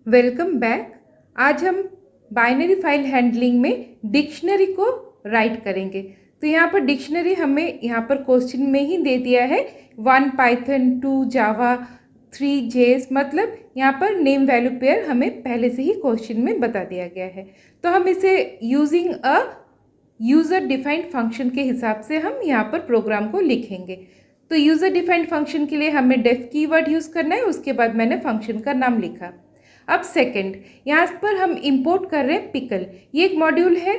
Welcome back. आज हम binary file handling में डिक्शनरी को राइट करेंगे। तो यहाँ पर डिक्शनरी हमें यहाँ पर क्वेश्चन में ही दे दिया है 1 पाइथन 2 जावा 3 जेएस, मतलब यहाँ पर नेम वैल्यू पेयर हमें पहले से ही क्वेश्चन में बता दिया गया है। तो हम इसे using a user defined function के हिसाब से हम यहाँ पर प्रोग्राम को लिखेंगे। तो यूज़र डिफाइंड फंक्शन के लिए हमें डेफ कीवर्ड यूज़ करना है, उसके बाद मैंने फंक्शन का नाम लिखा। अब सेकंड, यहाँ पर हम इंपोर्ट कर रहे हैं पिकल। ये एक मॉड्यूल है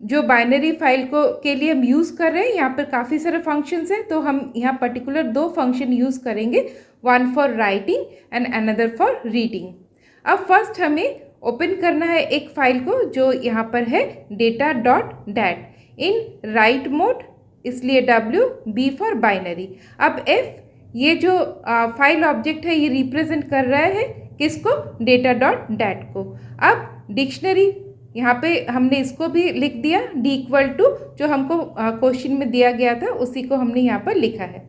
जो बाइनरी फाइल को के लिए हम यूज़ कर रहे हैं। यहाँ पर काफ़ी सारे फंक्शंस हैं, तो हम यहाँ पर्टिकुलर 2 फंक्शन यूज़ करेंगे, one for writing and another for reading. अब फर्स्ट हमें ओपन करना है एक फाइल को जो यहाँ पर है data.dat इन राइट मोड, इसलिए W, B फॉर बाइनरी। अब F, ये जो फाइल ऑब्जेक्ट है ये रिप्रेजेंट कर रहा है किसको? data.dat को। अब डिक्शनरी यहाँ पे हमने इसको भी लिख दिया, D इक्वल टू जो हमको क्वेश्चन में दिया गया था उसी को हमने यहाँ पर लिखा है।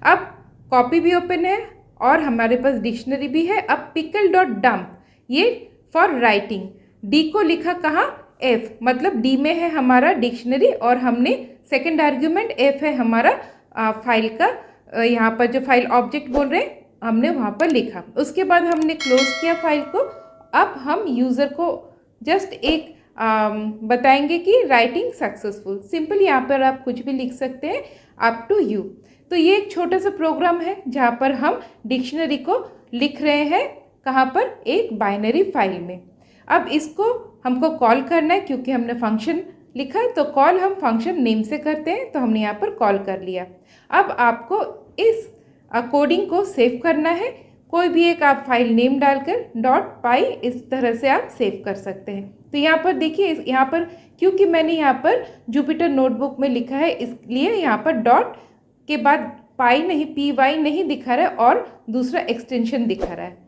अब कॉपी भी ओपन है और हमारे पास डिक्शनरी भी है। अब pickle.dump, ये फॉर राइटिंग, D को लिखा कहाँ? F, मतलब D में है हमारा डिक्शनरी और हमने सेकेंड आर्ग्यूमेंट F है हमारा फाइल का, यहाँ पर जो फाइल ऑब्जेक्ट बोल रहे हैं हमने वहाँ पर लिखा। उसके बाद हमने क्लोज किया फाइल को। अब हम यूज़र को जस्ट एक बताएंगे कि राइटिंग सक्सेसफुल। सिंपल यहाँ पर आप कुछ भी लिख सकते हैं, अप टू यू। तो ये एक छोटा सा प्रोग्राम है जहाँ पर हम डिक्शनरी को लिख रहे हैं, कहाँ पर? एक बाइनरी फाइल में। अब इसको हमको कॉल करना है, क्योंकि हमने फंक्शन लिखा है तो कॉल हम फंक्शन नेम से करते हैं, तो हमने यहाँ पर कॉल कर लिया। अब आपको इस कोडिंग को सेव करना है। कोई भी एक आप फाइल नेम डालकर .py इस तरह से आप सेव कर सकते हैं। तो यहाँ पर देखिए, यहाँ पर क्योंकि मैंने यहाँ पर जुपिटर नोटबुक में लिखा है इसलिए यहाँ पर डॉट के बाद पाई नहीं, py नहीं दिखा रहा है और दूसरा एक्सटेंशन दिखा रहा है।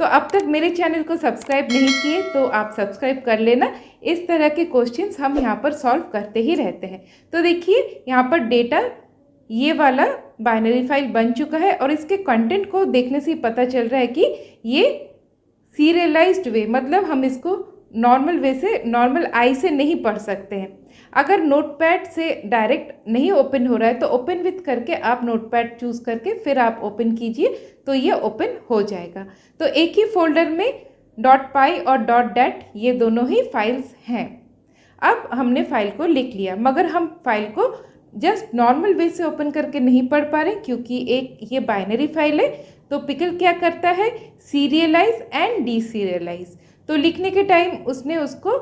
तो अब तक मेरे चैनल को सब्सक्राइब नहीं किए तो आप सब्सक्राइब कर लेना। इस तरह के क्वेश्चंस हम यहाँ पर सॉल्व करते ही रहते हैं। तो देखिए यहाँ पर डेटा ये वाला बाइनरी फाइल बन चुका है और इसके कंटेंट को देखने से ही पता चल रहा है कि ये सीरियलाइज्ड वे, मतलब हम इसको नॉर्मल वे से, नॉर्मल आई से नहीं पढ़ सकते हैं। अगर नोटपैड से डायरेक्ट नहीं ओपन हो रहा है तो ओपन विथ करके आप नोटपैड चूज़ करके फिर आप ओपन कीजिए तो ये ओपन हो जाएगा। तो एक ही फोल्डर में .py और .dat ये दोनों ही फाइल्स हैं। अब हमने फाइल को लिख लिया, मगर हम फाइल को जस्ट नॉर्मल वे से ओपन करके नहीं पढ़ पा रहे क्योंकि एक ये बाइनरी फाइल है। तो पिकल क्या करता है? Serialize and deserialize. तो लिखने के टाइम उसने उसको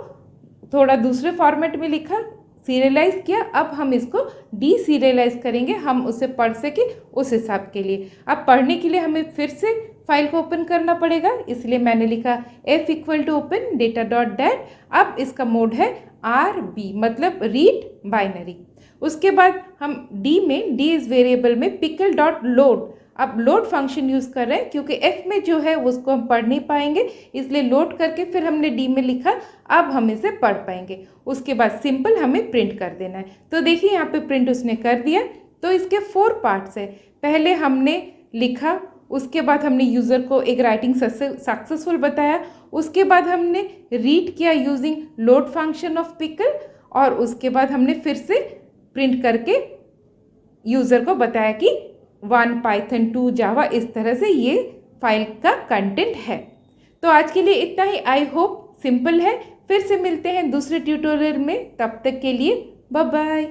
थोड़ा दूसरे फॉर्मेट में लिखा, सीरियलाइज किया। अब हम इसको डीसीरियलाइज करेंगे, हम उसे पढ़ सके उस हिसाब के लिए। अब पढ़ने के लिए हमें फिर से फाइल को ओपन करना पड़ेगा, इसलिए मैंने लिखा F equal to open data.dat। अब इसका मोड है RB, मतलब रीड बाइनरी। उसके बाद हम D में, D इज वेरिएबल में pickle.load, अब लोड फंक्शन यूज़ कर रहे हैं क्योंकि F में जो है उसको हम पढ़ नहीं पाएंगे, इसलिए लोड करके फिर हमने D में लिखा, अब हम इसे पढ़ पाएंगे। उसके बाद सिंपल हमें प्रिंट कर देना है। तो देखिए यहाँ पे प्रिंट उसने कर दिया। तो इसके 4 पार्ट्स है। पहले हमने लिखा, उसके बाद हमने यूज़र को एक राइटिंग सक्सेसफुल बताया, उसके बाद हमने रीड किया using load function of pickle, और उसके बाद हमने फिर से प्रिंट करके यूज़र को बताया कि 1 पाइथन 2 जावा, इस तरह से ये फाइल का कंटेंट है। तो आज के लिए इतना ही। आई होप सिंपल है। फिर से मिलते हैं दूसरे ट्यूटोरियल में, तब तक के लिए बाय बाय।